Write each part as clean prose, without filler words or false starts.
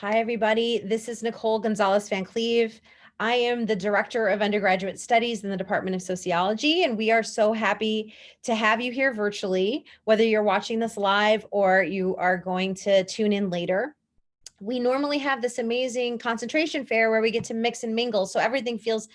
Hi, everybody. This is Nicole Gonzalez Van Cleve. I am the Director of Undergraduate Studies in the Department of Sociology, and we are so happy to have you here virtually, whether you're watching this live or you are going to tune in later. We normally have this amazing concentration fair where we get to mix and mingle, so everything feels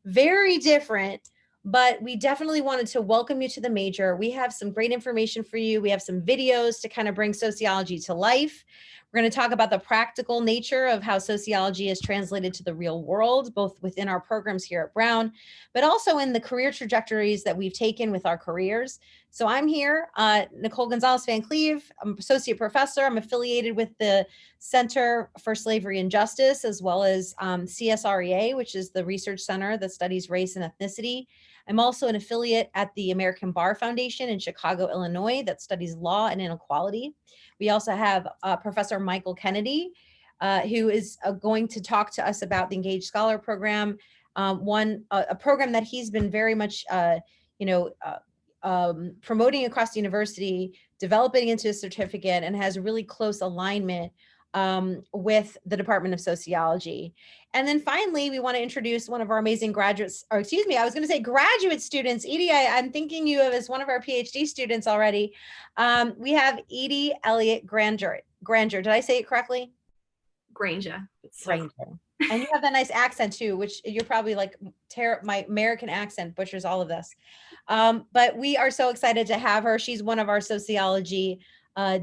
very different, but we definitely wanted to welcome you to the major. We have some great information for you. We have some videos to kind of bring sociology to life. We're going to talk about the practical nature of how sociology is translated to the real world, both within our programs here at Brown, but also in the career trajectories that we've taken with our careers. So I'm here, Nicole Gonzalez Van Cleve. I'm associate professor. I'm affiliated with the Center for Slavery and Justice, as well as CSREA, which is the research center that studies race and ethnicity. I'm also an affiliate at the American Bar Foundation in Chicago, Illinois, that studies law and inequality. We also have Professor Michael Kennedy, who is going to talk to us about the Engaged Scholar Program, a program that he's been very much, promoting across the university, developing into a certificate, and has really close alignment with the Department of Sociology. And then finally, we want to introduce one of our amazing graduate students. Edie, I'm thinking you of as one of our PhD students already. We have Edie Elliott Granger. Did I say it correctly? Granger. Granger. And you have that nice accent too, which you're probably like, my American accent butchers all of this. But we are so excited to have her. She's one of our sociology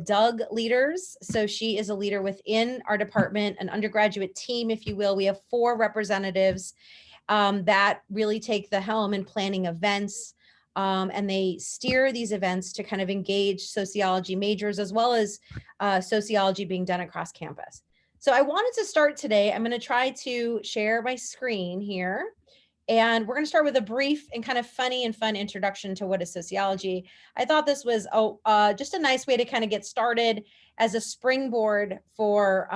Doug leaders. So she is a leader within our department, an undergraduate team, if you will. We have 4 representatives that really take the helm in planning events. And they steer these events to kind of engage sociology majors, as well as sociology being done across campus. So I wanted to start today. I'm going to try to share my screen here. And we're going to start with a brief and kind of funny and fun introduction to what is sociology. I thought this was just a nice way to kind of get started as a springboard for,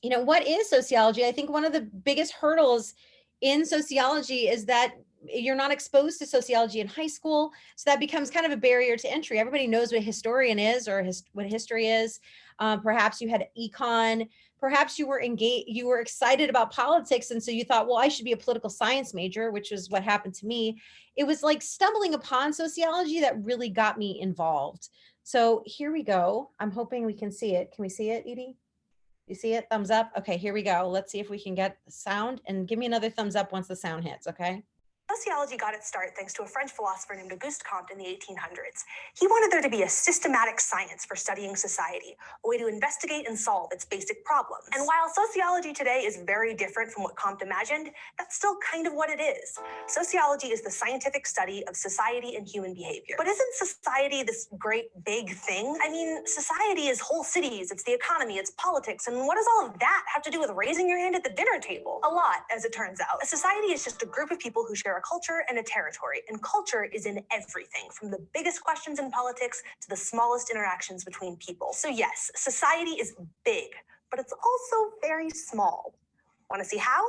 what is sociology? I think one of the biggest hurdles in sociology is that you're not exposed to sociology in high school. So that becomes kind of a barrier to entry. Everybody knows what a historian is or what history is. Perhaps you had econ. Perhaps you were engaged, you were excited about politics. And so you thought, well, I should be a political science major, which is what happened to me. It was like stumbling upon sociology that really got me involved. So here we go. I'm hoping we can see it. Can we see it, Edie? You see it? Thumbs up. Okay, here we go. Let's see if we can get the sound, and give me another thumbs up once the sound hits. Okay. Sociology got its start thanks to a French philosopher named Auguste Comte in the 1800s. He wanted there to be a systematic science for studying society, a way to investigate and solve its basic problems. And while sociology today is very different from what Comte imagined, that's still kind of what it is. Sociology is the scientific study of society and human behavior. But isn't society this great big thing? I mean, society is whole cities, it's the economy, it's politics, and what does all of that have to do with raising your hand at the dinner table? A lot, as it turns out. A society is just a group of people who share a culture and a territory, and culture is in everything, from the biggest questions in politics to the smallest interactions between people. So yes, society is big, but it's also very small. Want to see how?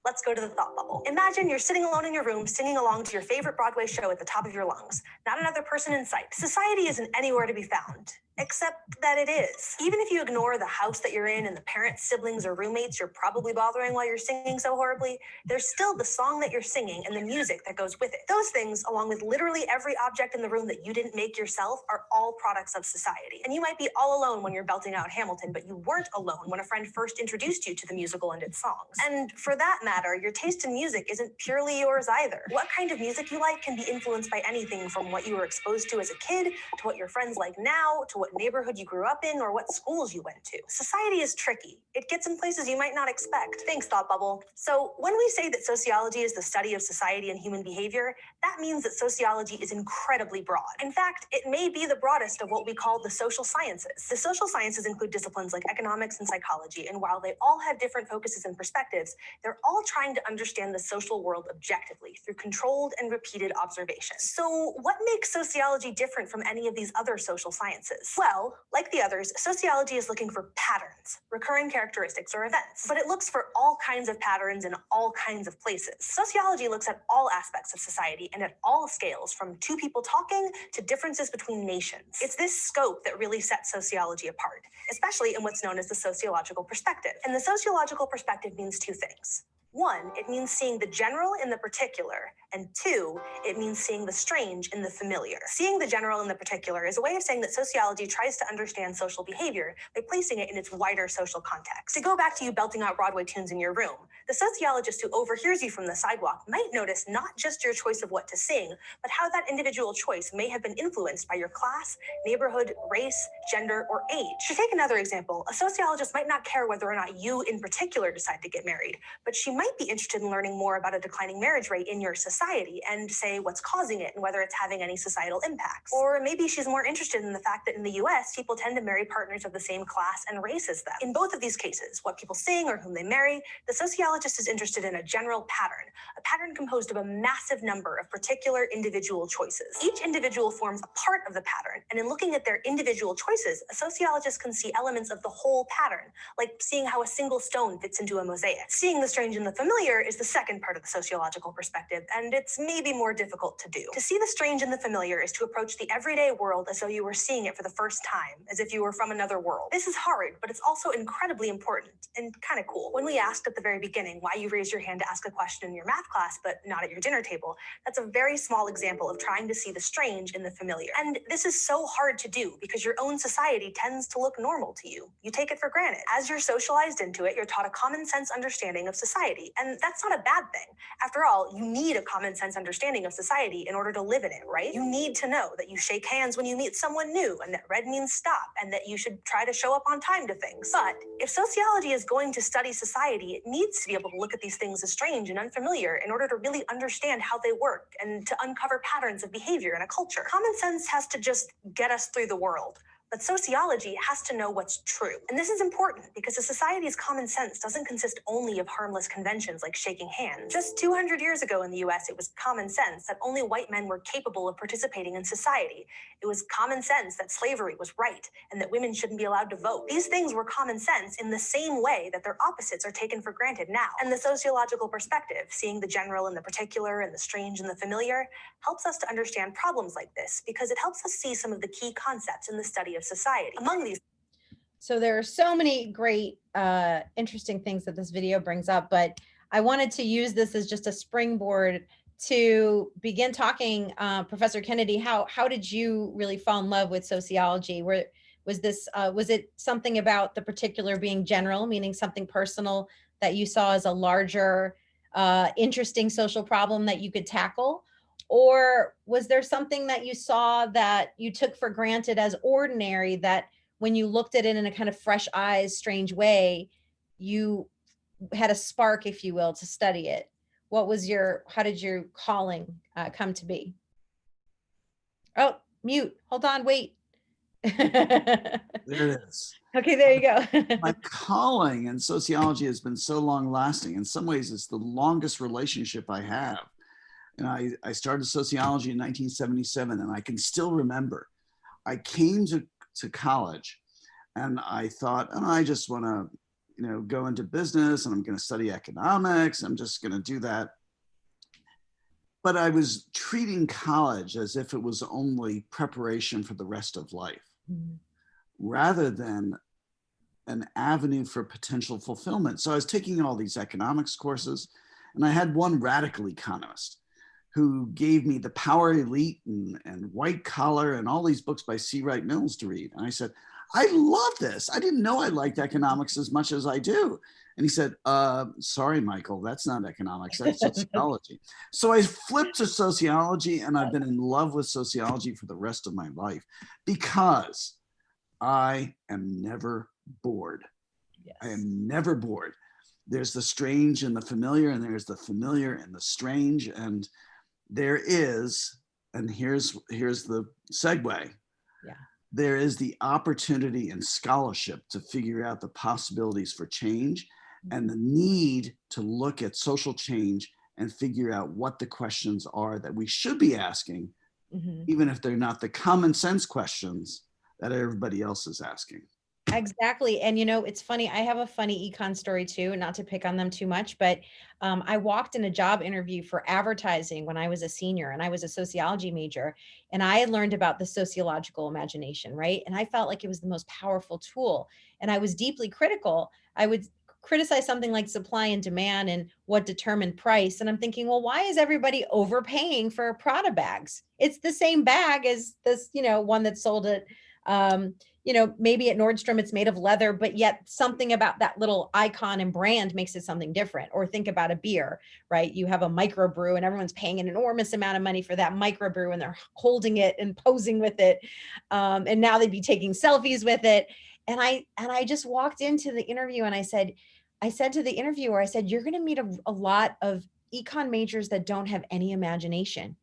Let's go to the thought bubble. Imagine you're sitting alone in your room, singing along to your favorite Broadway show at the top of your lungs. Not another person in sight. Society isn't anywhere to be found, except that it is. Even if you ignore the house that you're in and the parents, siblings, or roommates you're probably bothering while you're singing so horribly, there's still the song that you're singing and the music that goes with it. Those things, along with literally every object in the room that you didn't make yourself, are all products of society. And you might be all alone when you're belting out Hamilton, but you weren't alone when a friend first introduced you to the musical and its songs. And for that matter, your taste in music isn't purely yours either. What kind of music you like can be influenced by anything from what you were exposed to as a kid, to what your friends like now, to what neighborhood you grew up in, or what schools you went to. Society is tricky. It gets in places you might not expect. Thanks, Thought Bubble. So when we say that sociology is the study of society and human behavior, that means that sociology is incredibly broad. In fact, it may be the broadest of what we call the social sciences. The social sciences include disciplines like economics and psychology, and while they all have different focuses and perspectives, they're all trying to understand the social world objectively through controlled and repeated observation. So what makes sociology different from any of these other social sciences? sense? Well, like the others, sociology is looking for patterns, recurring characteristics or events, but it looks for all kinds of patterns in all kinds of places. Sociology looks at all aspects of society and at all scales, from two people talking to differences between nations. It's this scope that really sets sociology apart, especially in what's known as the sociological perspective. And the sociological perspective means two things. One, it means seeing the general in the particular, and two, it means seeing the strange in the familiar. Seeing the general in the particular is a way of saying that sociology tries to understand social behavior by placing it in its wider social context. To go back to you belting out Broadway tunes in your room, the sociologist who overhears you from the sidewalk might notice not just your choice of what to sing, but how that individual choice may have been influenced by your class, neighborhood, race, gender, or age. To take another example, a sociologist might not care whether or not you in particular decide to get married, but she might be interested in learning more about a declining marriage rate in your society and say what's causing it and whether it's having any societal impacts. Or maybe she's more interested in the fact that in the US, people tend to marry partners of the same class and race as them. In both of these cases, what people sing or whom they marry, the sociologist is interested in a general pattern, a pattern composed of a massive number of particular individual choices. Each individual forms a part of the pattern, and in looking at their individual choices, a sociologist can see elements of the whole pattern, like seeing how a single stone fits into a mosaic. Seeing the strange in the familiar is the second part of the sociological perspective, and it's maybe more difficult to do. To see the strange in the familiar is to approach the everyday world as though you were seeing it for the first time, as if you were from another world. This is hard, but it's also incredibly important and kind of cool. When we asked at the very beginning why you raised your hand to ask a question in your math class but not at your dinner table, that's a very small example of trying to see the strange in the familiar. And this is so hard to do because your own society tends to look normal to you. You take it for granted. As you're socialized into it, you're taught a common sense understanding of society, and that's not a bad thing. After all, you need a common sense understanding of society in order to live in it, right? You need to know that you shake hands when you meet someone new, and that red means stop, and that you should try to show up on time to things. But if sociology is going to study society, it needs to be able to look at these things as strange and unfamiliar in order to really understand how they work and to uncover patterns of behavior in a culture. Common sense has to just get us through the world. But sociology has to know what's true. And this is important because a society's common sense doesn't consist only of harmless conventions like shaking hands. Just 200 years ago in the US, it was common sense that only white men were capable of participating in society. It was common sense that slavery was right and that women shouldn't be allowed to vote. These things were common sense in the same way that their opposites are taken for granted now. And the sociological perspective, seeing the general in the particular and the strange in the familiar, helps us to understand problems like this because it helps us see some of the key concepts in the study of society. Among these, so there are so many great, interesting things that this video brings up, but I wanted to use this as just a springboard to begin talking. Professor Kennedy, how did you really fall in love with sociology? Was it something about the particular being general, meaning something personal that you saw as a larger, interesting social problem that you could tackle? Or was there something that you saw that you took for granted as ordinary that when you looked at it in a kind of fresh eyes, strange way, you had a spark, if you will, to study it? How did your calling come to be? Oh, mute. Hold on, wait. There it is. Okay, there you go. My calling in sociology has been so long lasting. In some ways, it's the longest relationship I have. And I started sociology in 1977, and I can still remember. I came to college, and I thought, oh, I just want to, go into business, and I'm going to study economics. I'm just going to do that. But I was treating college as if it was only preparation for the rest of life, rather than an avenue for potential fulfillment. So I was taking all these economics courses, and I had one radical economist who gave me The Power Elite and White Collar and all these books by C. Wright Mills to read. And I said, I love this. I didn't know I liked economics as much as I do. And he said, sorry, Michael, that's not economics, that's sociology. So I flipped to sociology, and I've been in love with sociology for the rest of my life because I am never bored. Yes. I am never bored. There's the strange and the familiar, and there's the familiar and the strange. And there is, and here's the segue. Yeah. There is the opportunity in scholarship to figure out the possibilities for change and the need to look at social change and figure out what the questions are that we should be asking, even if they're not the common sense questions that everybody else is asking. Exactly. And it's funny, I have a funny econ story too, not to pick on them too much, but I walked in a job interview for advertising when I was a senior and I was a sociology major, and I had learned about the sociological imagination, right? And I felt like it was the most powerful tool. And I was deeply critical. I would criticize something like supply and demand and what determined price. And I'm thinking, well, why is everybody overpaying for Prada bags? It's the same bag as this, one that's sold at maybe at Nordstrom it's made of leather, but yet something about that little icon and brand makes it something different. Or think about a beer, right? You have a microbrew and everyone's paying an enormous amount of money for that microbrew and they're holding it and posing with it. And now they'd be taking selfies with it. And I just walked into the interview and I said to the interviewer, I said, you're going to meet a lot of econ majors that don't have any imagination.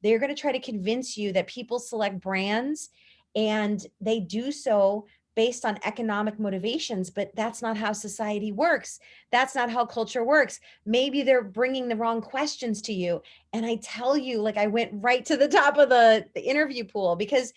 They're going to try to convince you that people select brands and they do so based on economic motivations, but that's not how society works. That's not how culture works. Maybe they're bringing the wrong questions to you. And I tell you, like, I went right to the top of the interview pool, because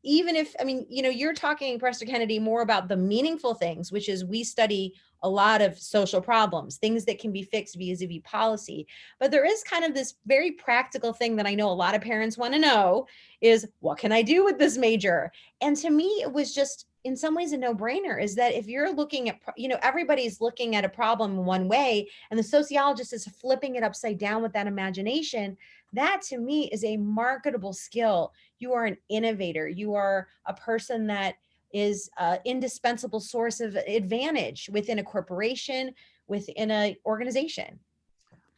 even if, I mean, you're talking, Professor Kennedy, more about the meaningful things, which is we study a lot of social problems, things that can be fixed vis-a-vis policy. But there is kind of this very practical thing that I know a lot of parents want to know is, what can I do with this major? And to me, it was just in some ways a no-brainer, is that if you're looking at, everybody's looking at a problem one way and the sociologist is flipping it upside down with that imagination, that to me is a marketable skill. You are an innovator. You are a person that is an indispensable source of advantage within a corporation, within an organization.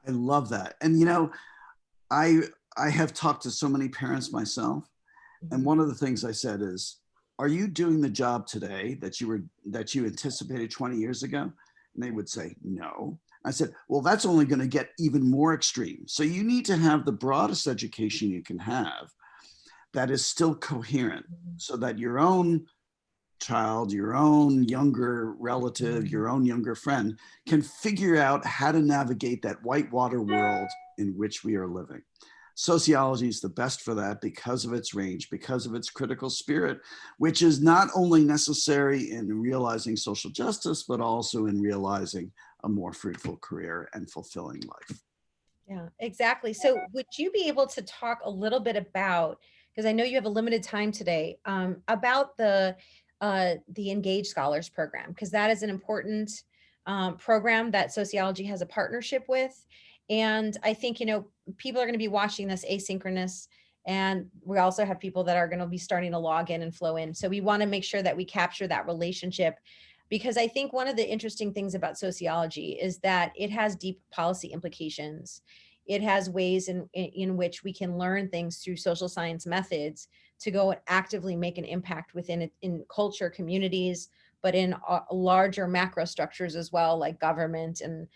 I love that. And I have talked to so many parents myself, and one of the things I said is, are you doing the job today that you anticipated 20 years ago? And they would say no. I said, well, that's only going to get even more extreme. So you need to have the broadest education you can have that is still coherent, so that your own child, your own younger relative, your own younger friend can figure out how to navigate that whitewater world in which we are living. Sociology is the best for that because of its range, because of its critical spirit, which is not only necessary in realizing social justice, but also in realizing a more fruitful career and fulfilling life. Yeah, exactly. So would you be able to talk a little bit about, because I know you have a limited time today, about the Engaged Scholars Program, because that is an important program that sociology has a partnership with. And I think, people are going to be watching this asynchronous, and we also have people that are going to be starting to log in and flow in. So we want to make sure that we capture that relationship, because I think one of the interesting things about sociology is that it has deep policy implications. It has ways in which we can learn things through social science methods to go and actively make an impact within in culture, communities, but in larger macro structures as well, like government and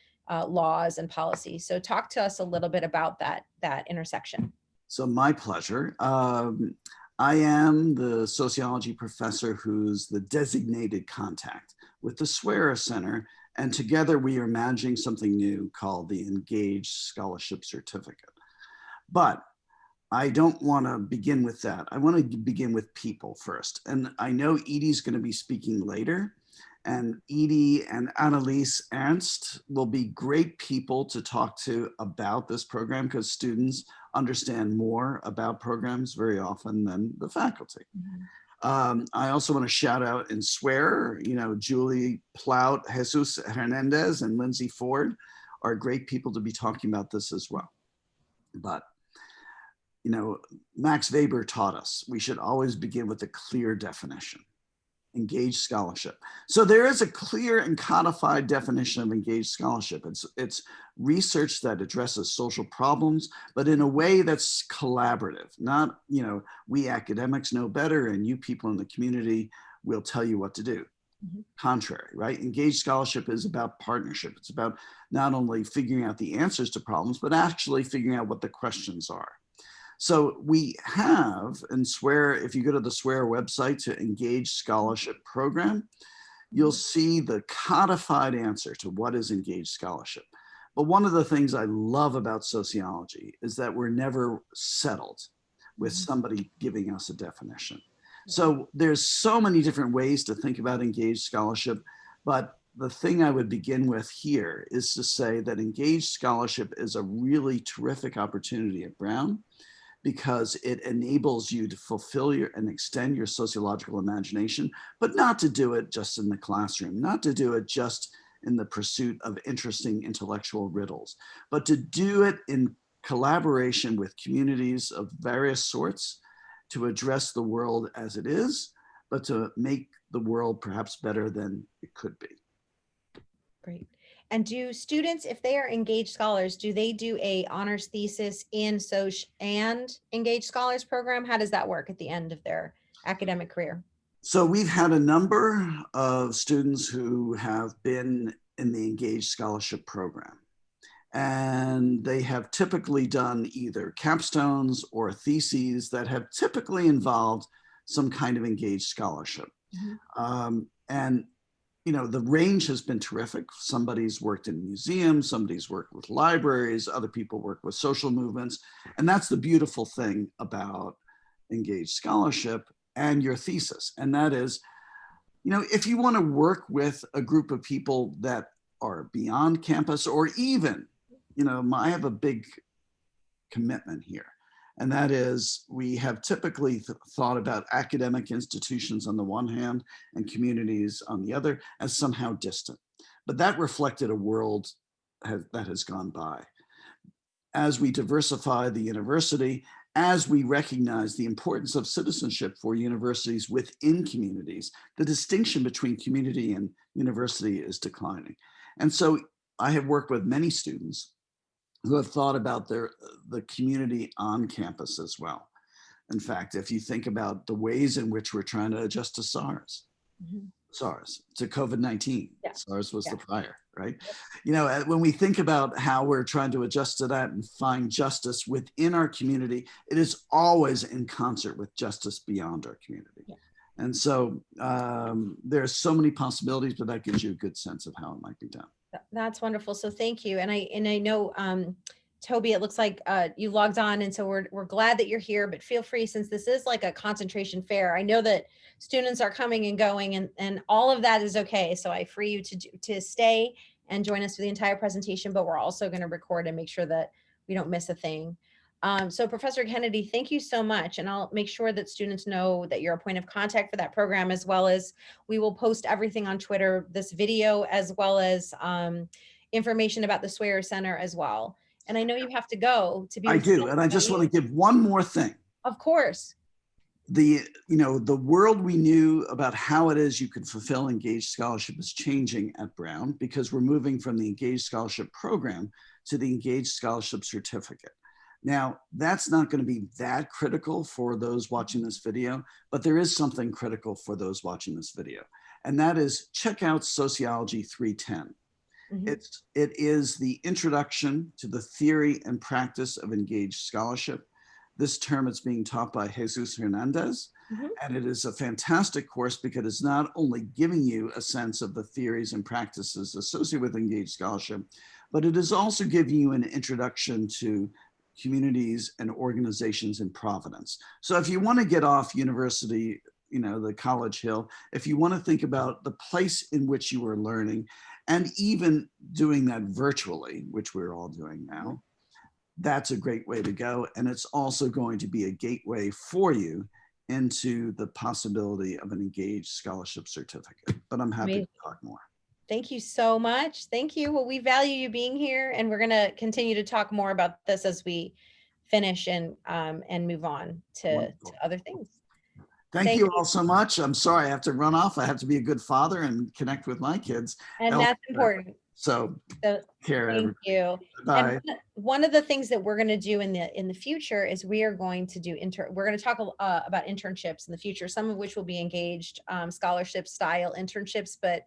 laws and policy. So talk to us a little bit about that intersection. So my pleasure. I am the sociology professor who's the designated contact with the Swearer Center, and together we are managing something new called the Engaged Scholarship Certificate. But I don't want to begin with that. I want to begin with people first. And I know Edie's going to be speaking later, and Edie and Annalise Ernst will be great people to talk to about this program, because students understand more about programs very often than the faculty. I also want to shout out and swear, Julie Plout, Jesus Hernandez, and Lindsay Ford are great people to be talking about this as well. But, Max Weber taught us we should always begin with a clear definition. Engaged scholarship. So there is a clear and codified definition of engaged scholarship. It's research that addresses social problems, but in a way that's collaborative. Not, we academics know better and you people in the community will tell you what to do. Contrary, right? Engaged scholarship is about partnership. It's about not only figuring out the answers to problems, but actually figuring out what the questions are. So we have, and Swear, if you go to the Swear website to Engage Scholarship Program, you'll see the codified answer to what is engaged scholarship. But one of the things I love about sociology is that we're never settled with somebody giving us a definition. So there's so many different ways to think about engaged scholarship, but the thing I would begin with here is to say that engaged scholarship is a really terrific opportunity at Brown because it enables you to fulfill your and extend your sociological imagination, but not to do it just in the classroom, not to do it just in the pursuit of interesting intellectual riddles, but to do it in collaboration with communities of various sorts to address the world as it is, but to make the world perhaps better than it could be. Great. And do students, if they are engaged scholars, do they do a honors thesis in Soc and engaged scholars program? How does that work at the end of their academic career? So we've had a number of students who have been in the engaged scholarship program, and they have typically done either capstones or theses that have typically involved some kind of engaged scholarship. And you know, the range has been terrific. Somebody's worked in museums, somebody's worked with libraries, other people work with social movements. And that's the beautiful thing about engaged scholarship and your thesis. And that is, you know, if you want to work with a group of people that are beyond campus, or even, you know, I have a big commitment here. And that is, we have typically thought about academic institutions on the one hand and communities on the other as somehow distant. But that reflected a world that has gone by. As we diversify the university, as we recognize the importance of citizenship for universities within communities, the distinction between community and university is declining. And so I have worked with many students who have thought about the community on campus as well. In fact, if you think about the ways in which we're trying to adjust to SARS, to COVID-19, SARS was the prior, right? You know, when we think about how we're trying to adjust to that and find justice within our community, it is always in concert with justice beyond our community. And so there's so many possibilities, but that gives you a good sense of how it might be done. That's wonderful. So thank you. And I know, Toby, it looks like you logged on, and so we're glad that you're here, but feel free, since this is like a concentration fair. I know that students are coming and going, and all of that is okay. So I free you to stay and join us for the entire presentation, but we're also going to record and make sure that we don't miss a thing. So Professor Kennedy, thank you so much. And I'll make sure that students know that you're a point of contact for that program, as well as we will post everything on Twitter, this video, as well as information about the Swearer Center as well. And I know you have to go to be. I do. And I just want to give one more thing. Of course. The world we knew about how it is you could fulfill engaged scholarship is changing at Brown, because we're moving from the engaged scholarship program to the engaged scholarship certificate. Now, that's not going to be that critical for those watching this video, but there is something critical for those watching this video. And that is, check out Sociology 310. It is the introduction to the theory and practice of engaged scholarship. This term is being taught by Jesus Hernandez, and it is a fantastic course because it's not only giving you a sense of the theories and practices associated with engaged scholarship, but it is also giving you an introduction to communities and organizations in Providence. So if you want to get off university, the college hill, if you want to think about the place in which you are learning, and even doing that virtually, which we're all doing now, that's a great way to go. And it's also going to be a gateway for you into the possibility of an engaged scholarship certificate. But I'm happy to talk more. Thank you so much. Thank you. Well, we value you being here, and we're going to continue to talk more about this as we finish and move on to other things. Thank you all so much. I'm sorry I have to run off. I have to be a good father and connect with my kids. And that's important. So care. Thank you. Bye. And one of the things that we're going to do in the future is we are going to do we're going to talk about internships in the future, some of which will be engaged scholarship style internships, but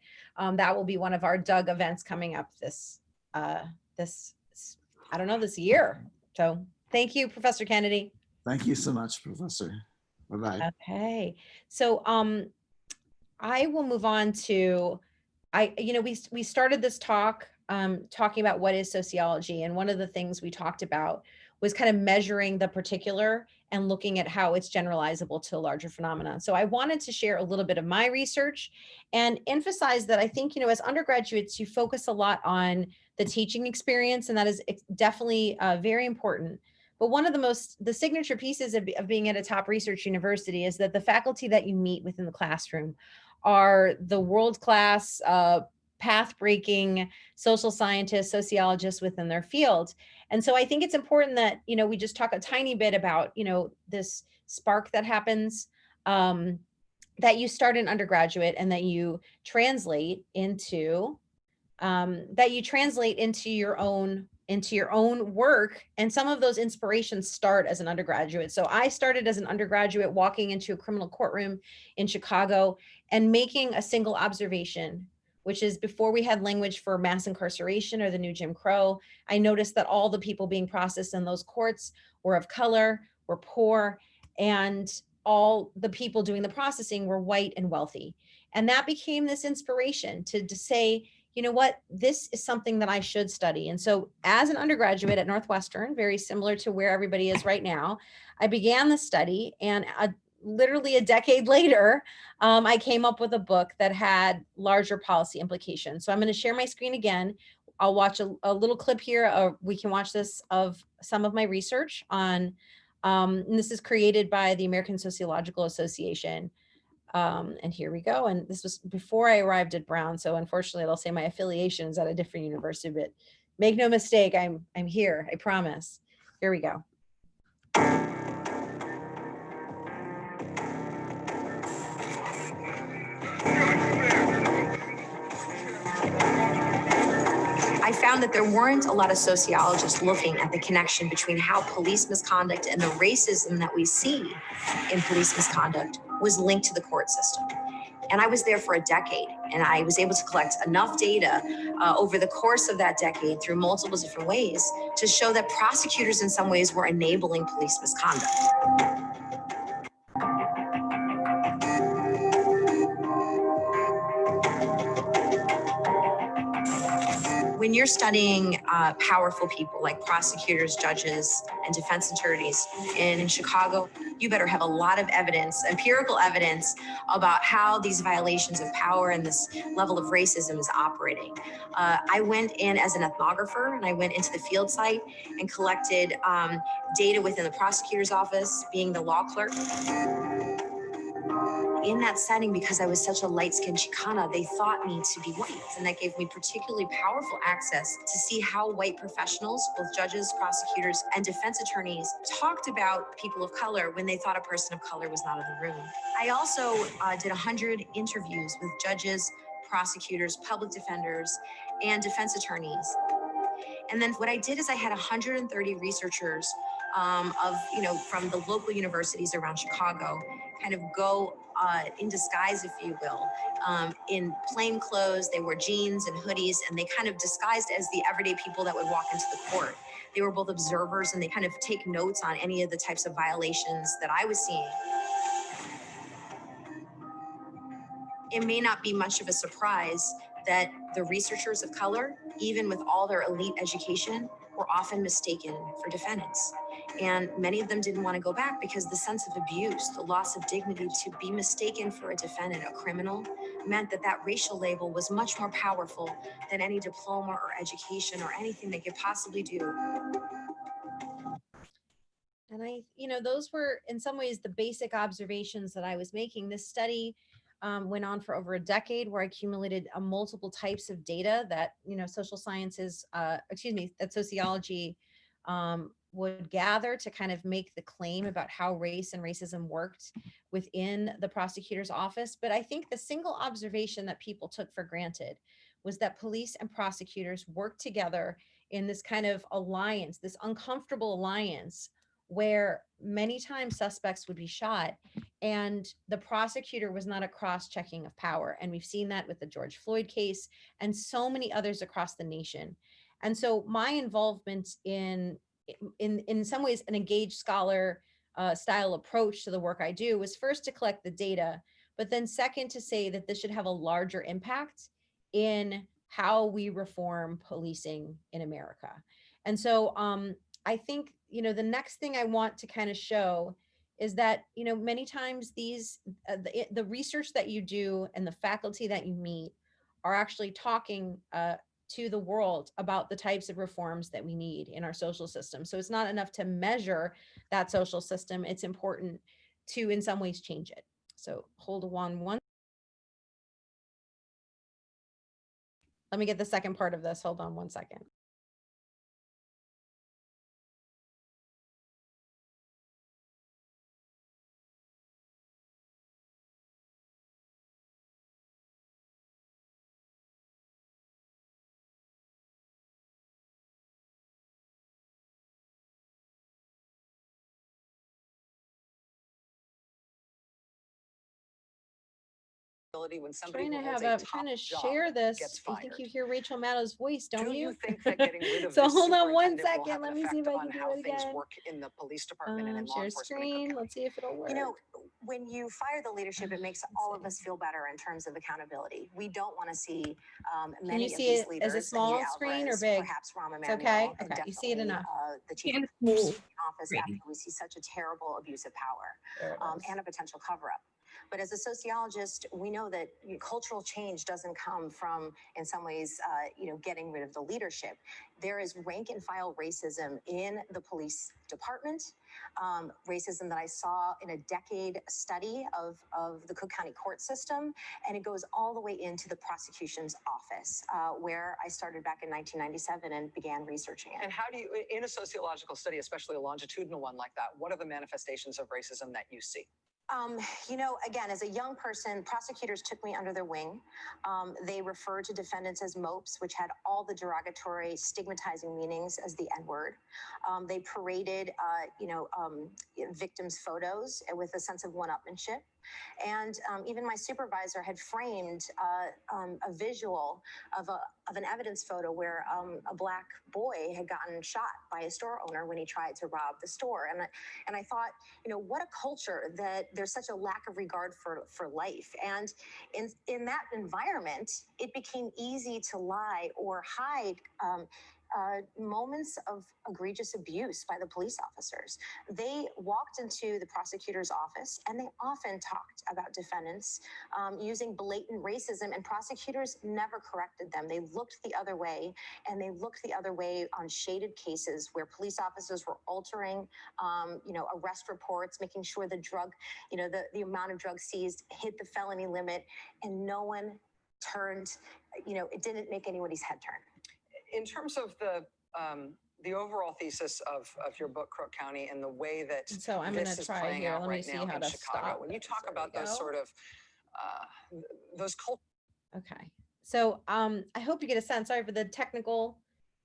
that will be one of our Doug events coming up this year. So thank you, Professor Kennedy. Thank you so much, Professor. Bye-bye. Okay. So I will move on to we started this talk talking about what is sociology, and one of the things we talked about was kind of measuring the particular and looking at how it's generalizable to a larger phenomenon. So I wanted to share a little bit of my research and emphasize that I think, as undergraduates, you focus a lot on the teaching experience, and that is definitely very important. But one of the signature pieces of being at a top research university is that the faculty that you meet within the classroom are the world-class, path-breaking social scientists, sociologists within their field. And so I think it's important that, we just talk a tiny bit about, this spark that happens, that you start in undergraduate and that you translate into your own work. And some of those inspirations start as an undergraduate. So I started as an undergraduate walking into a criminal courtroom in Chicago and making a single observation, which is before we had language for mass incarceration or the new Jim Crow. I noticed that all the people being processed in those courts were of color, were poor, and all the people doing the processing were white and wealthy. And that became this inspiration to say, you know what, this is something that I should study. And so as an undergraduate at Northwestern, very similar to where everybody is right now, I began the study, and literally a decade later, I came up with a book that had larger policy implications. So I'm going to share my screen again. I'll watch a little clip here. We can watch this of some of my research on, and this is created by the American Sociological Association. And here we go. And this was before I arrived at Brown. So unfortunately, they'll say my affiliation is at a different university, but make no mistake, I'm here, I promise. Here we go. I found that there weren't a lot of sociologists looking at the connection between how police misconduct and the racism that we see in police misconduct was linked to the court system. And I was there for a decade, and I was able to collect enough data over the course of that decade through multiple different ways to show that prosecutors in some ways were enabling police misconduct. When you're studying powerful people like prosecutors, judges, and defense attorneys in Chicago, you better have a lot of evidence, empirical evidence, about how these violations of power and this level of racism is operating. I went in as an ethnographer, and I went into the field site and collected data within the prosecutor's office, being the law clerk. In that setting, because I was such a light-skinned Chicana, they thought me to be white, and that gave me particularly powerful access to see how white professionals, both judges, prosecutors, and defense attorneys, talked about people of color when they thought a person of color was not in the room. I also did 100 interviews with judges, prosecutors, public defenders, and defense attorneys. And then what I did is I had 130 researchers from the local universities around Chicago kind of go in disguise, if you will, in plain clothes. They wore jeans and hoodies, and they kind of disguised as the everyday people that would walk into the court. They were both observers, and they kind of take notes on any of the types of violations that I was seeing. It may not be much of a surprise that the researchers of color, even with all their elite education, were often mistaken for defendants. And many of them didn't want to go back because the sense of abuse, the loss of dignity, to be mistaken for a defendant, a criminal, meant that that racial label was much more powerful than any diploma or education or anything they could possibly do. And those were in some ways the basic observations that I was making. This study went on for over a decade, where I accumulated multiple types of data that, social sciences, that sociology would gather to kind of make the claim about how race and racism worked within the prosecutor's office. But I think the single observation that people took for granted was that police and prosecutors worked together in this kind of alliance, this uncomfortable alliance, where many times suspects would be shot and the prosecutor was not a cross-checking of power. And we've seen that with the George Floyd case and so many others across the nation. And so my involvement in some ways an engaged scholar style approach to the work I do was first to collect the data, but then second to say that this should have a larger impact in how we reform policing in America. And so I think, the next thing I want to kind of show is that, many times these, the research that you do and the faculty that you meet are actually talking to the world about the types of reforms that we need in our social system. So it's not enough to measure that social system. It's important to, in some ways, change it. So hold on one. Let me get the second part of this. Hold on one second. When Trying somebody to who have has a a trying to top share job this. gets I think fired. you hear Rachel Maddow's voice, don't Do you? you think that getting rid of So this hold on one superintendent will second. have Let an me see if effect I on can do how it things again. work in the police department and in law Share enforcement in Cook screen. County? Let's see if it'll work. You know, when you fire the leadership, it makes all of us feel better in terms of accountability. We don't want to see many you of see these it leaders. as a small Anita screen or Alvarez, big? perhaps Rahm It's Emanuel, okay. and Okay, you see it definitely enough. the chief And of office after we see such a terrible abuse of power There it is. and a potential cover-up. But as a sociologist, we know that cultural change doesn't come from, in some ways, getting rid of the leadership. There is rank and file racism in the police department, racism that I saw in a decade study of the Cook County court system, and it goes all the way into the prosecution's office, where I started back in 1997 and began researching it. And how do you, in a sociological study, especially a longitudinal one like that, what are the manifestations of racism that you see? Again, as a young person, prosecutors took me under their wing. They referred to defendants as mopes, which had all the derogatory, stigmatizing meanings as the N-word. They paraded, victims' photos with a sense of one-upmanship. And even my supervisor had framed a visual of an evidence photo where a Black boy had gotten shot by a store owner when he tried to rob the store. And I thought, what a culture that there's such a lack of regard for life. And in that environment, it became easy to lie or hide moments of egregious abuse by the police officers. They walked into the prosecutor's office and they often talked about defendants using blatant racism, and prosecutors never corrected them. They looked the other way, and they looked the other way on shaded cases where police officers were altering, arrest reports, making sure the drug, the amount of drugs seized hit the felony limit, and no one turned, it didn't make anybody's head turn. In terms of the overall thesis of your book, Crook County, and the way that So I'm this going to is try playing here. out Let me right see now how in to Chicago, stop when you this. talk There about we those go. sort of those cultures. Okay. So I hope you get a sense, sorry for the technical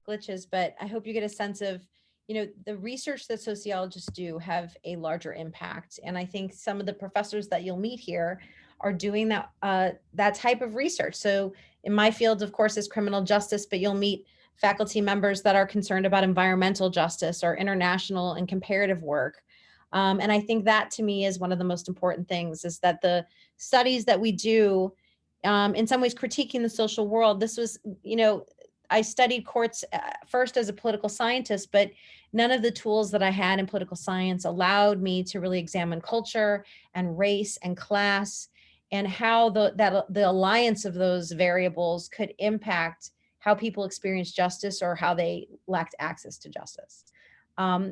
glitches, but I hope you get a sense of, the research that sociologists do have a larger impact. And I think some of the professors that you'll meet here are doing that type of research. So in my field, of course, is criminal justice, but you'll meet faculty members that are concerned about environmental justice or international and comparative work. And I think that to me is one of the most important things, is that the studies that we do, in some ways critiquing the social world. This was, I studied courts first as a political scientist, but none of the tools that I had in political science allowed me to really examine culture and race and class, and how the alliance of those variables could impact how people experience justice or how they lacked access to justice.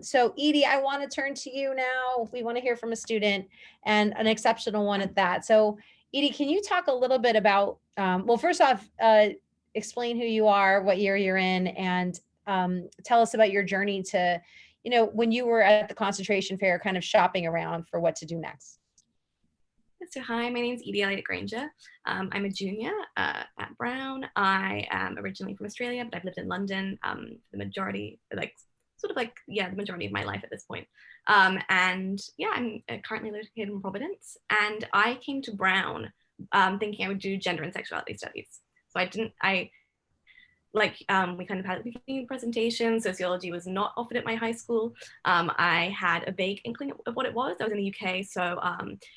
So Edie, I want to turn to you now. We want to hear from a student, and an exceptional one at that. So Edie, can you talk a little bit about, well, first off, explain who you are, what year you're in, and tell us about your journey to, when you were at the concentration fair, kind of shopping around for what to do next. So hi, my name is Edie Granger. I'm a junior at Brown. I am originally from Australia, but I've lived in London for the majority, the majority of my life at this point. I'm currently located in Providence, and I came to Brown thinking I would do gender and sexuality studies. So we kind of had a beginning presentation. Sociology was not offered at my high school. I had a vague inkling of what it was. I was in the UK, so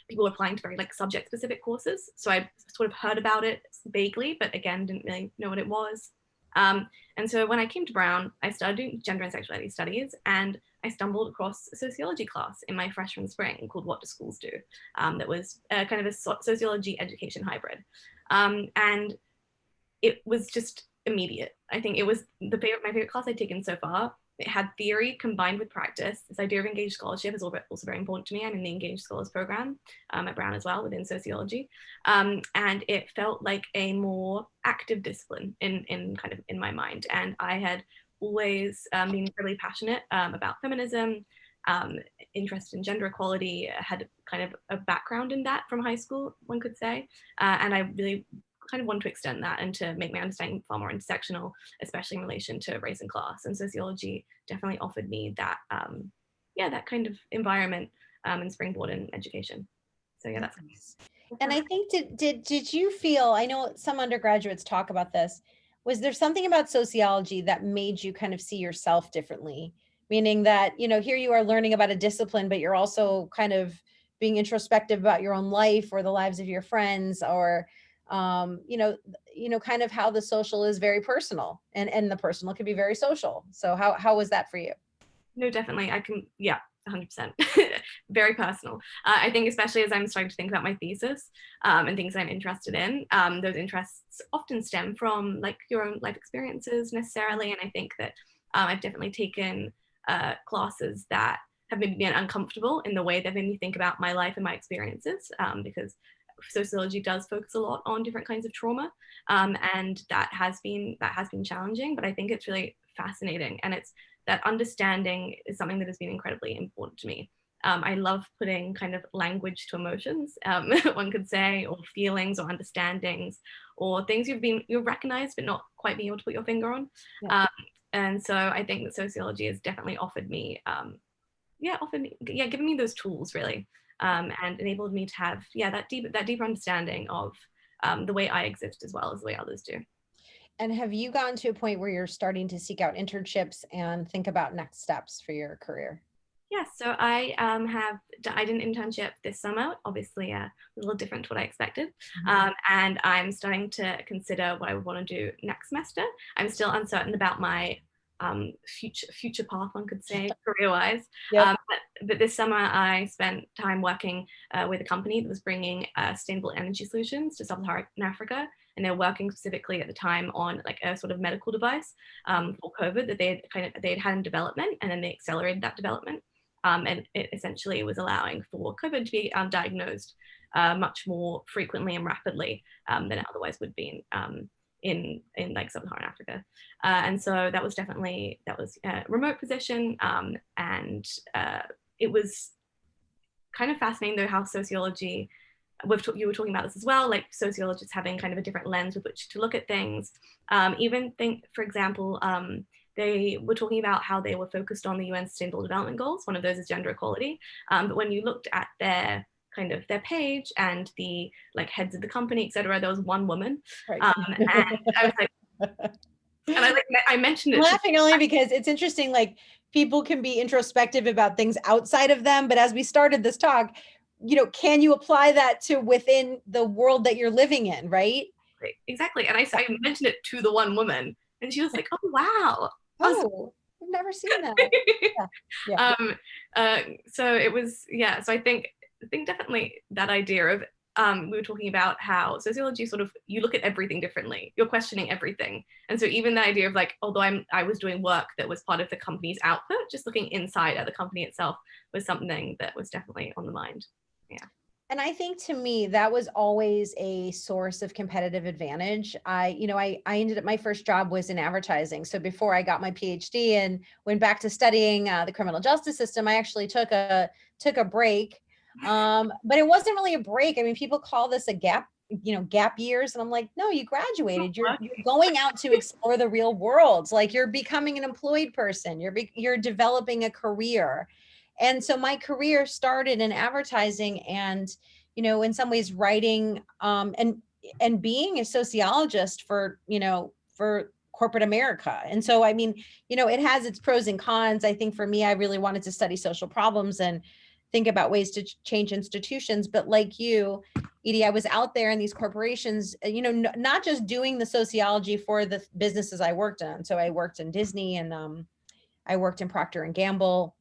people were applying to very subject-specific courses. So I sort of heard about it vaguely, but again, didn't really know what it was. And so when I came to Brown, I started doing gender and sexuality studies, and I stumbled across a sociology class in my freshman spring called What Do Schools Do? That was kind of a sociology education hybrid. And it was just immediate. I think it was my favorite class I'd taken so far. It had theory combined with practice. This idea of engaged scholarship is also very important to me. I'm in the Engaged Scholars program at Brown as well within sociology. And it felt like a more active discipline in my mind. And I had always been really passionate about feminism, interested in gender equality, had kind of a background in that from high school, one could say. And I really kind of want to extend that and to make my understanding far more intersectional, especially in relation to race and class. And sociology definitely offered me that, that kind of environment and springboard in education. So yeah, that's nice. And I think did you feel, I know some undergraduates talk about this, was there something about sociology that made you kind of see yourself differently? Meaning that, here you are learning about a discipline, but you're also kind of being introspective about your own life or the lives of your friends, or kind of how the social is very personal, and the personal can be very social. So how was that for you? No, definitely. 100%. Very personal. I think especially as I'm starting to think about my thesis and things I'm interested in, those interests often stem from like your own life experiences necessarily. And I think that I've definitely taken classes that have made me uncomfortable in the way that made me think about my life and my experiences, because sociology does focus a lot on different kinds of trauma, and that has been challenging, but I think it's really fascinating, and it's that understanding is something that has been incredibly important to me. I love putting kind of language to emotions, one could say, or feelings or understandings, or things you've recognized but not quite being able to put your finger on. Yeah. And so I think that sociology has definitely offered me, given me those tools really, and enabled me to have that deeper understanding of the way I exist as well as the way others do. And have you gotten to a point where you're starting to seek out internships and think about next steps for your career? Yeah, so I did an internship this summer, obviously a little different to what I expected. Mm-hmm. And I'm starting to consider what I would want to do next semester. I'm still uncertain about my future path, one could say, career-wise. Yep. But this summer I spent time working with a company that was bringing sustainable energy solutions to sub-Saharan Africa. And they're working specifically at the time on like a sort of medical device for COVID that they'd had in development, and then they accelerated that development. And it essentially was allowing for COVID to be diagnosed much more frequently and rapidly than it otherwise would be in like sub-Saharan Africa. And so that was a remote position, and it was kind of fascinating though how sociology, you were talking about this as well, like sociologists having kind of a different lens with which to look at things. Even think, for example, they were talking about how they were focused on the UN Sustainable Development Goals. One of those is gender equality. But when you looked at their page and the like heads of the company, etc., there was one woman. Right. And I was like, I mentioned it. I'm laughing only because it's interesting, like people can be introspective about things outside of them. But as we started this talk, can you apply that to within the world that you're living in, right? Exactly. And I mentioned it to the one woman, and she was like, "Oh, wow. Oh, I've never seen that." Yeah. So it was, so I think definitely that idea of, we were talking about how sociology sort of, you look at everything differently. You're questioning everything. And so even the idea of like, although I was doing work that was part of the company's output, just looking inside at the company itself was something that was definitely on the mind. Yeah. And I think to me, that was always a source of competitive advantage. I ended up, my first job was in advertising. So before I got my PhD and went back to studying the criminal justice system, I actually took a break. But it wasn't really a break. I mean, people call this a gap years. And I'm like, no, you graduated. You're going out to explore the real world. Like you're becoming an employed person. You're developing a career. And so my career started in advertising and, in some ways writing and being a sociologist for corporate America. And so, I mean, it has its pros and cons. I think for me, I really wanted to study social problems and think about ways to change institutions. But like you, Edie, I was out there in these corporations, not just doing the sociology for the businesses I worked on. So I worked in Disney, and I worked in Procter and Gamble.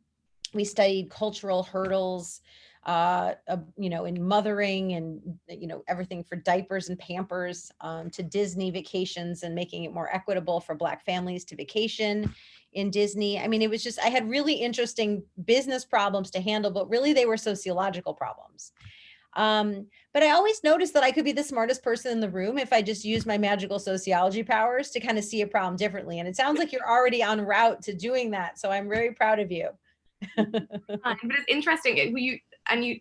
We studied cultural hurdles, in mothering, and everything for diapers and Pampers, to Disney vacations and making it more equitable for Black families to vacation in Disney. I mean, it was just, I had really interesting business problems to handle, but really they were sociological problems. But I always noticed that I could be the smartest person in the room if I just used my magical sociology powers to kind of see a problem differently. And it sounds like you're already en route to doing that. So I'm very proud of you. But it's interesting. You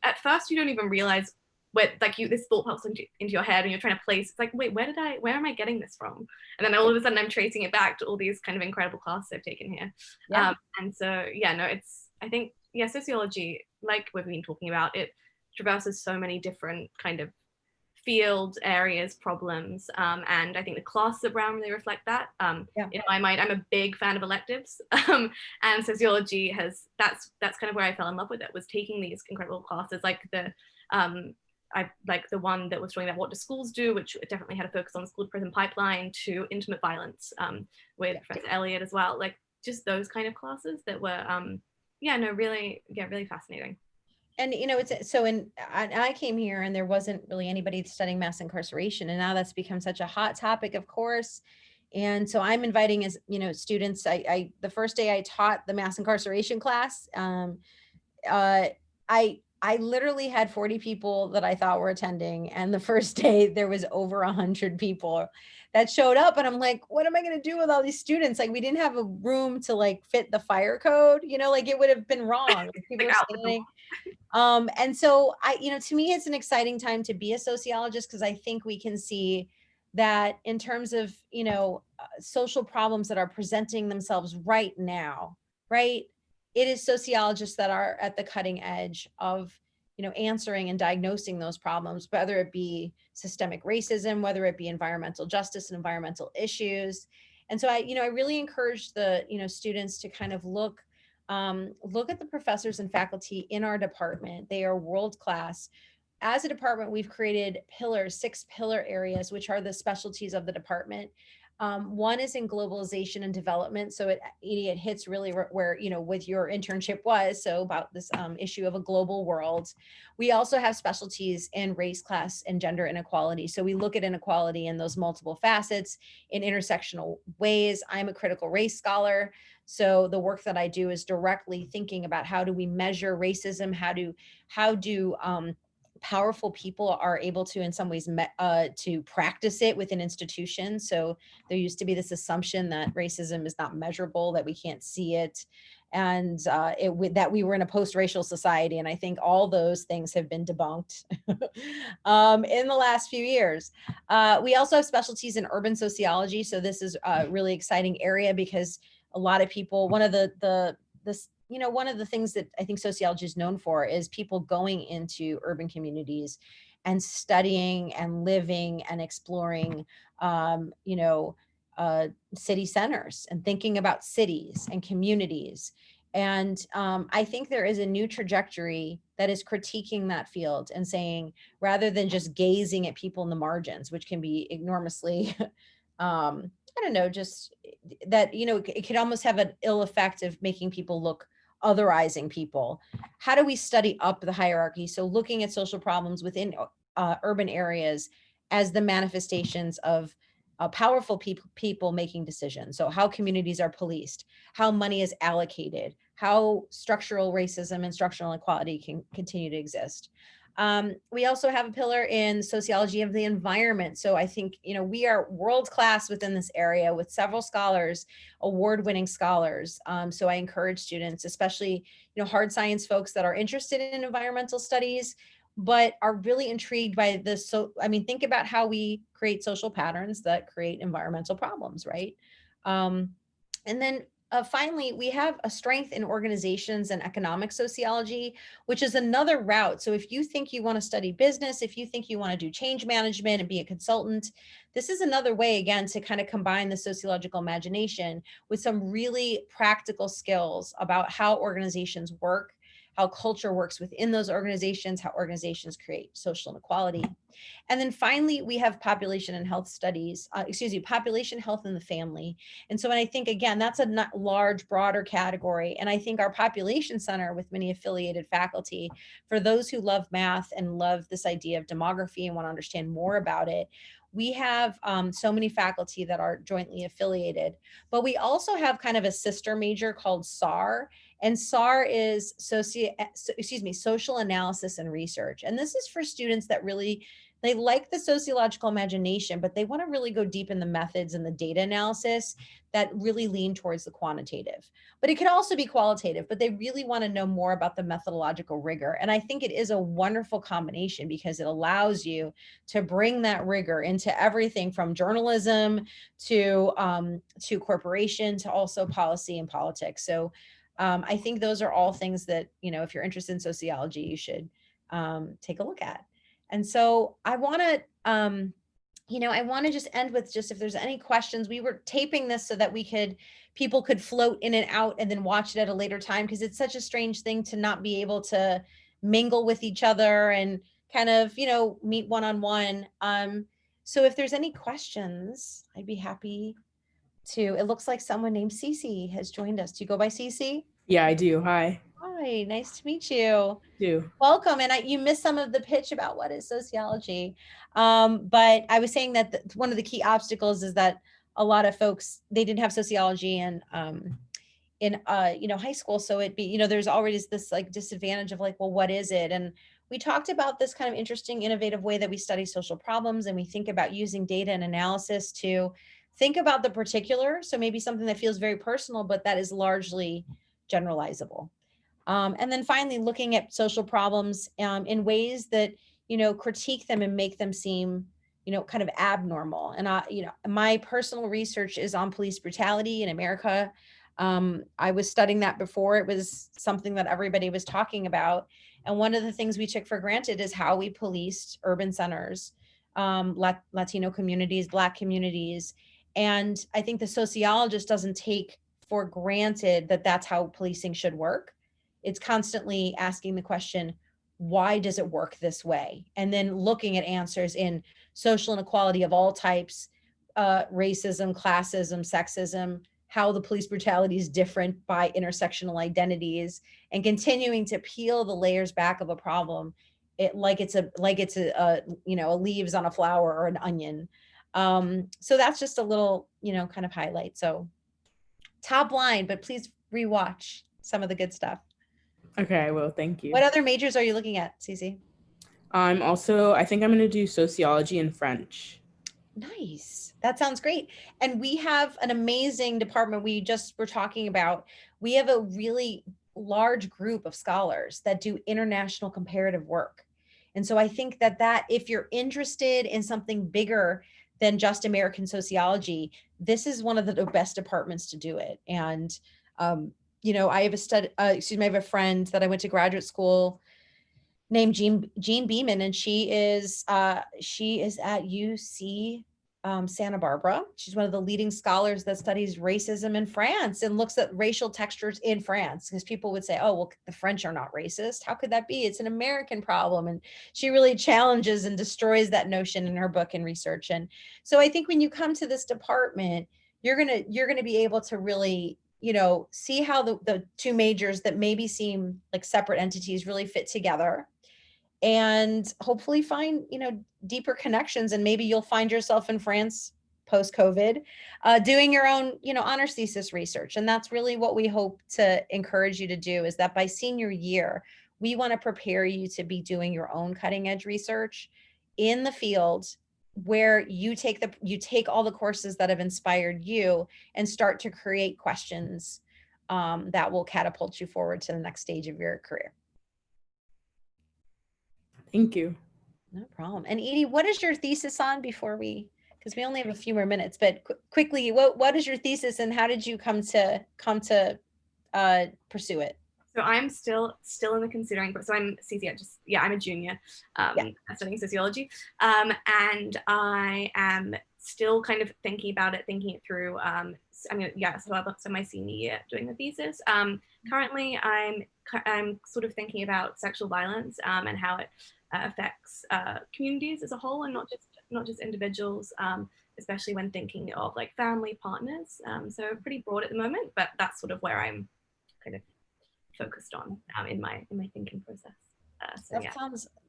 at first you don't even realize where, like, this thought pops into your head, and you're trying to place. It's like, wait, where am I getting this from? And then all of a sudden I'm tracing it back to all these kind of incredible classes I've taken here. Yeah. And so I think sociology, like we've been talking about, it traverses so many different kind of field areas, problems, and I think the classes at Brown really reflect that. In my mind, I'm a big fan of electives, and sociology that's kind of where I fell in love with it, was taking these incredible classes, like the one that was showing about what do schools do, which definitely had a focus on school to prison pipeline, to intimate violence, with Professor Elliott as well, like just those kind of classes that were really fascinating. And I came here and there wasn't really anybody studying mass incarceration, and now that's become such a hot topic, of course. And so I'm inviting, as students. The first day I taught the mass incarceration class, I literally had 40 people that I thought were attending, and the first day there was over 100 people that showed up, and I'm like, what am I going to do with all these students? Like, we didn't have a room to like fit the fire code, like it would have been wrong. People were standing. And so to me, it's an exciting time to be a sociologist, because I think we can see that in terms of, social problems that are presenting themselves right now, right? It is sociologists that are at the cutting edge of, answering and diagnosing those problems, whether it be systemic racism, whether it be environmental justice and environmental issues. And so I really encourage the, students to kind of look at the professors and faculty in our department. They are world-class. As a department, we've created 6 pillar areas, which are the specialties of the department. One is in globalization and development. So it hits really where, with your internship was, so about this issue of a global world. We also have specialties in race, class, and gender inequality. So we look at inequality in those multiple facets in intersectional ways. I'm a critical race scholar. So the work that I do is directly thinking about how do we measure racism? How do powerful people are able to, in some ways, to practice it within institutions. So there used to be this assumption that racism is not measurable, that we can't see it, and that we were in a post-racial society. And I think all those things have been debunked in the last few years. We also have specialties in urban sociology. So this is a really exciting area, because a lot of people, one of the things that I think sociology is known for is people going into urban communities and studying and living and exploring, city centers and thinking about cities and communities. And I think there is a new trajectory that is critiquing that field and saying, rather than just gazing at people in the margins, which can be enormously I don't know, just that, it could almost have an ill effect of making people look otherizing people. How do we study up the hierarchy? So looking at social problems within urban areas as the manifestations of powerful people making decisions. So how communities are policed, how money is allocated, how structural racism and structural inequality can continue to exist. We also have a pillar in sociology of the environment. So I think, we are world-class within this area with several scholars, award-winning scholars. So I encourage students, especially, hard science folks that are interested in environmental studies, but are really intrigued by this. So, think about how we create social patterns that create environmental problems, right? And then finally, we have a strength in organizations and economic sociology, which is another route. So if you think you want to study business, if you think you want to do change management and be a consultant, this is another way, again, to kind of combine the sociological imagination with some really practical skills about how organizations work, how culture works within those organizations, how organizations create social inequality. And then finally, we have population and health studies, population health in the family. And so when I think, again, that's a large, broader category. And I think our population center with many affiliated faculty, for those who love math and love this idea of demography and want to understand more about it, we have so many faculty that are jointly affiliated, but we also have kind of a sister major called SAR, and SAR is social analysis and research. And this is for students that really, they like the sociological imagination, but they want to really go deep in the methods and the data analysis that really lean towards the quantitative. But it could also be qualitative, but they really want to know more about the methodological rigor. And I think it is a wonderful combination because it allows you to bring that rigor into everything from journalism to corporation to also policy and politics. So I think those are all things that, if you're interested in sociology, you should take a look at. And so I want to, I want to just end with just if there's any questions. We were taping this so that people could float in and out and then watch it at a later time, because it's such a strange thing to not be able to mingle with each other and kind of, meet one-on-one. So if there's any questions, I'd be happy to. It looks like someone named Cece has joined us. Do you go by Cece? Yeah, I do. Hi. Hi, nice to meet you. Do. Welcome. And you missed some of the pitch about what is sociology. But I was saying that one of the key obstacles is that a lot of folks, they didn't have sociology in high school. So there's already this like disadvantage of like, well, what is it? And we talked about this kind of interesting, innovative way that we study social problems, and we think about using data and analysis to think about the particular. So maybe something that feels very personal, but that is largely generalizable. And then finally, looking at social problems in ways that, critique them and make them seem, kind of abnormal. And, my personal research is on police brutality in America. I was studying that before it was something that everybody was talking about. And one of the things we took for granted is how we policed urban centers, Latino communities, Black communities. And I think the sociologist doesn't take for granted that that's how policing should work. It's constantly asking the question, why does it work this way? And then looking at answers in social inequality of all types, racism, classism, sexism, how the police brutality is different by intersectional identities, and continuing to peel the layers back of a problem, like it's leaves on a flower or an onion. So that's just a little, kind of highlight. So top line, but please rewatch some of the good stuff. Okay, I will. Thank you. What other majors are you looking at, Cece? I think I'm going to do sociology and French. Nice. That sounds great. And we have an amazing department we just were talking about. We have a really large group of scholars that do international comparative work. And so I think that if you're interested in something bigger than just American sociology, this is one of the best departments to do it. And I have a friend that I went to graduate school named Jean Beeman, and she is at UC Santa Barbara. She's one of the leading scholars that studies racism in France and looks at racial textures in France, because people would say, oh, well, the French are not racist. How could that be? It's an American problem. And she really challenges and destroys that notion in her book and research. And so I think when you come to this department, you're gonna be able to really see how the two majors that maybe seem like separate entities really fit together, and hopefully find, deeper connections. And maybe you'll find yourself in France post-COVID, doing your own, honors thesis research. And that's really what we hope to encourage you to do, is that by senior year, we want to prepare you to be doing your own cutting edge research in the field, where you take all the courses that have inspired you and start to create questions that will catapult you forward to the next stage of your career. Thank you. No problem. And Edie, what is your thesis on because we only have a few more minutes, but quickly, what is your thesis and how did you come to pursue it? So I'm still in the considering, so I'm I'm a junior studying sociology. And I am still kind of thinking about it, thinking it through. So my senior year doing the thesis. Currently, I'm sort of thinking about sexual violence and how it affects communities as a whole, and not just individuals, especially when thinking of like family partners. So pretty broad at the moment, but that's sort of where I'm kind of focused on in my thinking process.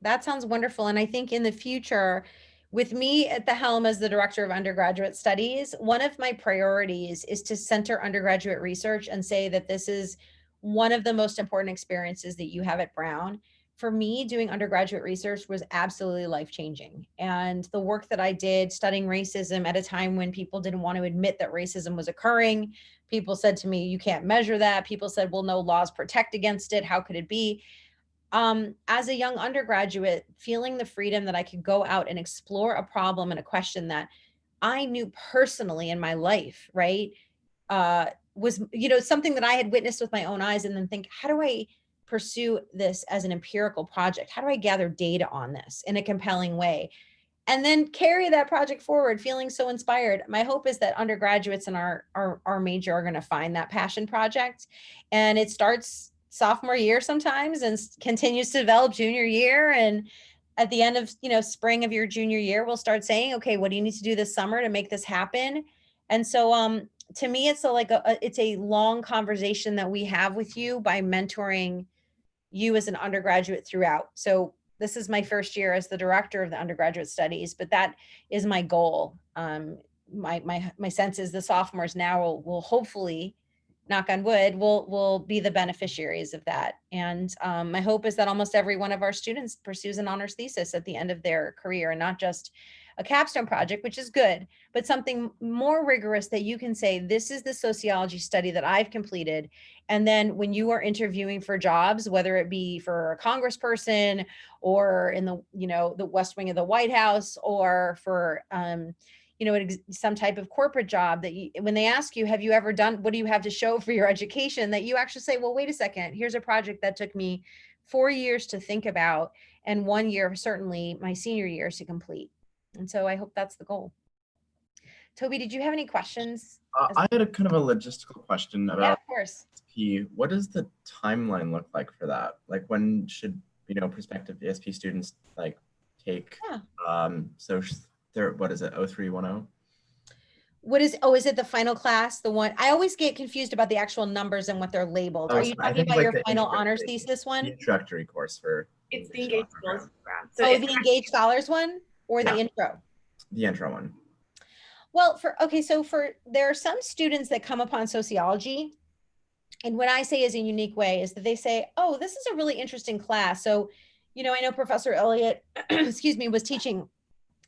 That sounds wonderful. And I think in the future, with me at the helm as the director of undergraduate studies, one of my priorities is to center undergraduate research and say that this is one of the most important experiences that you have at Brown. For me, doing undergraduate research was absolutely life-changing. And the work that I did studying racism at a time when people didn't want to admit that racism was occurring, people said to me, you can't measure that. People said, well, no laws protect against it. How could it be? As a young undergraduate, feeling the freedom that I could go out and explore a problem and a question that I knew personally in my life, right? Was, something that I had witnessed with my own eyes, and then think, how do I pursue this as an empirical project? How do I gather data on this in a compelling way? And then carry that project forward, feeling so inspired. My hope is that undergraduates in our major are going to find that passion project. And it starts sophomore year sometimes and continues to develop junior year. And at the end of, spring of your junior year, we'll start saying, okay, what do you need to do this summer to make this happen? And so to me, it's it's a long conversation that we have with you by mentoring you as an undergraduate throughout. So this is my first year as the director of the undergraduate studies, but that is my goal. My sense is the sophomores now will hopefully, knock on wood, will be the beneficiaries of that. And my hope is that almost every one of our students pursues an honors thesis at the end of their career, and not just a capstone project, which is good, but something more rigorous that you can say, this is the sociology study that I've completed. And then when you are interviewing for jobs, whether it be for a congressperson or in the, the West Wing of the White House, or for, some type of corporate job, that when they ask you, have you ever done, what do you have to show for your education, that you actually say, well, wait a second, here's a project that took me 4 years to think about, and 1 year, certainly my senior years, to complete. And so I hope that's the goal. Toby, did you have any questions? I had a kind of a logistical question about, yeah, of course. ESP. What does the timeline look like for that? Like, when should, prospective ESP students take, so what is it, 0310? Is it the final class? The one, I always get confused about the actual numbers and what they're labeled. Are you talking about your final honors thesis one? The introductory course for. It's the Engaged Scholars program. So the Engaged Scholars one, or the intro? The intro one. Well, there are some students that come upon sociology, and what I say is a unique way is that they say, oh, this is a really interesting class. So, I know Professor Elliott, was teaching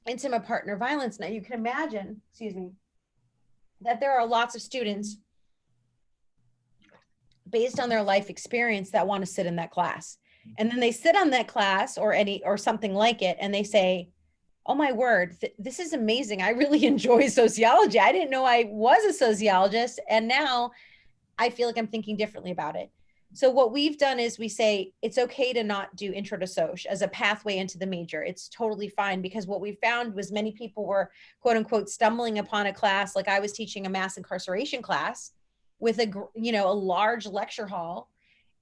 intimate partner violence. Now you can imagine, that there are lots of students based on their life experience that want to sit in that class. And then they sit on that class or something like it, and they say, oh my word, this is amazing. I really enjoy sociology. I didn't know I was a sociologist, and now I feel like I'm thinking differently about it. So what we've done is we say, it's okay to not do intro to Soc as a pathway into the major. It's totally fine, because what we found was many people were, quote unquote, stumbling upon a class. Like I was teaching a mass incarceration class with a large lecture hall,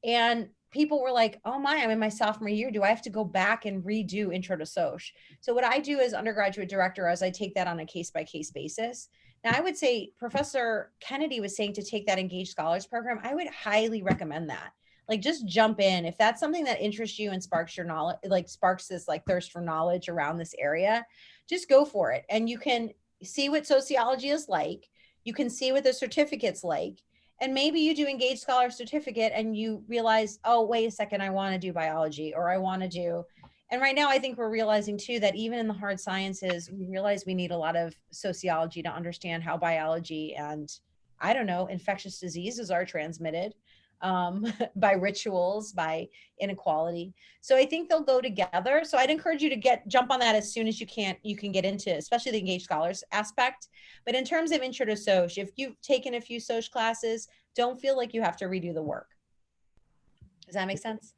and people were like, oh my, I'm in my sophomore year. Do I have to go back and redo intro to Soc? So what I do as undergraduate director, as I take that on a case-by-case basis. Now, I would say Professor Kennedy was saying to take that Engaged Scholars program. I would highly recommend that. Like, just jump in. If that's something that interests you and sparks your knowledge, sparks this thirst for knowledge around this area, just go for it. And you can see what sociology is like. You can see what the certificate's like. And maybe you do Engaged Scholar certificate and you realize, oh, wait a second, I want to do biology, or I want to do. And right now, I think we're realizing too, that even in the hard sciences, we realize we need a lot of sociology to understand how biology and, I don't know, infectious diseases are transmitted by rituals, by inequality. So I think they'll go together. So I'd encourage you to jump on that as soon as you can get into, especially the Engaged Scholars aspect. But in terms of intro to Soc, if you've taken a few Soc classes, don't feel like you have to redo the work. Does that make sense?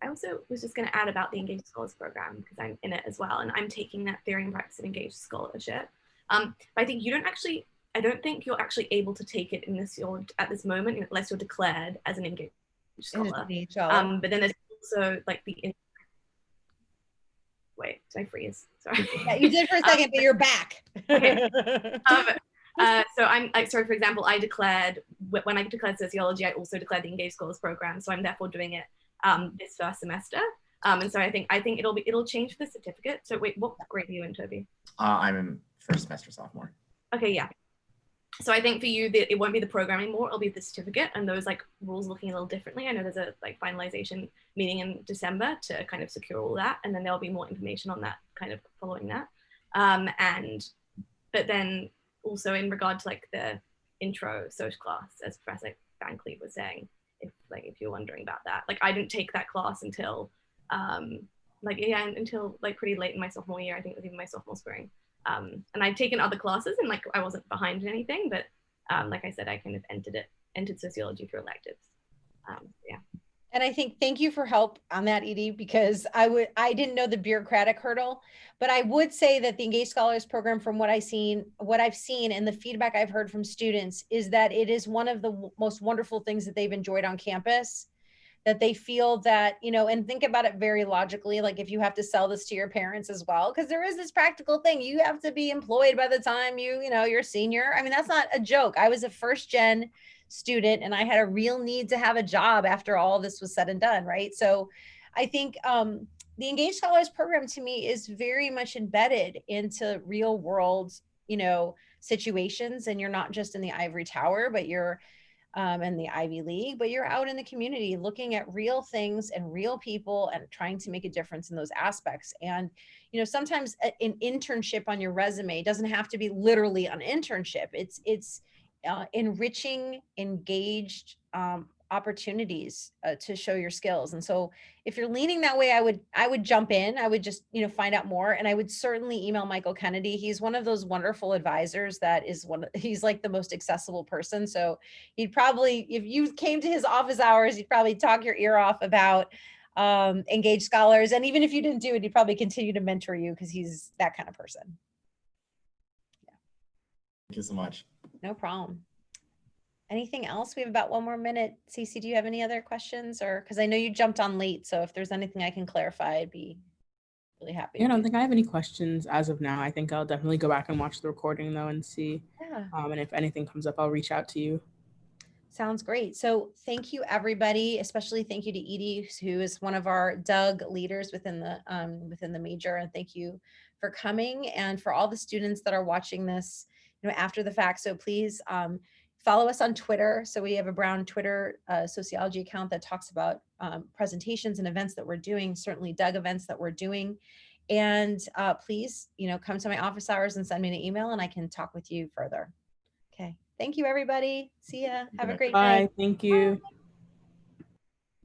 I also was just going to add about the Engaged Scholars program, because I'm in it as well, and I'm taking that Theory and Practice of Engaged Scholarship. But I think you don't actually, I don't think you're actually able to take it at this moment unless you're declared as an engaged scholar. But then there's also like wait, did I freeze? Sorry. Yeah, you did for a second, but you're back. Okay. So I'm like, sorry, for example, when I declared sociology, I also declared the Engaged Scholars Program. So I'm therefore doing it this first semester. And so I think it'll change for the certificate. So wait, what grade are you in, Toby? I'm in first semester sophomore. Okay, yeah. So I think for you, it won't be the program anymore, it'll be the certificate, and those like rules looking a little differently. I know there's a like finalization meeting in December to kind of secure all that, and then there'll be more information on that kind of following that. But then also in regard to like the intro social class, as Professor Van Cleave was saying, if you're wondering about that, like I didn't take that class until until like pretty late in my sophomore year. I think it was even my sophomore spring. And I'd taken other classes and like I wasn't behind in anything, but like I said, I kind of entered sociology through electives. Yeah. And I think, thank you for help on that, Edie, because I didn't know the bureaucratic hurdle, but I would say that the Engaged Scholars Program, from what I've seen and the feedback I've heard from students, is that it is one of the most wonderful things that they've enjoyed on campus, that they feel that, and think about it very logically, like if you have to sell this to your parents as well, because there is this practical thing, you have to be employed by the time you're a senior. I mean, that's not a joke. I was a first gen student and I had a real need to have a job after all this was said and done, right? So I think the Engaged Scholars Program to me is very much embedded into real world, situations, and you're not just in the ivory tower, but you're in the Ivy League, but you're out in the community looking at real things and real people and trying to make a difference in those aspects. And, sometimes an internship on your resume doesn't have to be literally an internship. It's enriching, engaged opportunities to show your skills. And so if you're leaning that way, I would jump in. I would just, find out more. And I would certainly email Michael Kennedy. He's one of those wonderful advisors he's like the most accessible person. So he'd probably, if you came to his office hours, he'd probably talk your ear off about engaged scholars. And even if you didn't do it, he'd probably continue to mentor you because he's that kind of person. Yeah. Thank you so much. No problem. Anything else? We have about 1 more minute. Cece, do you have any other questions? Or because I know you jumped on late, so if there's anything I can clarify, I'd be really happy. Yeah, I don't think I have any questions as of now. I think I'll definitely go back and watch the recording though and see. Yeah. And if anything comes up, I'll reach out to you. Sounds great. So thank you, everybody. Especially thank you to Edie, who is one of our Doug leaders within the major. And thank you for coming, and for all the students that are watching this, after the fact. So please follow us on Twitter. So we have a Brown Twitter sociology account that talks about presentations and events that we're doing, certainly Doug events that we're doing. And please, come to my office hours and send me an email and I can talk with you further. Okay. Thank you, everybody. See ya. Have a great Bye. day. Thank you. Bye.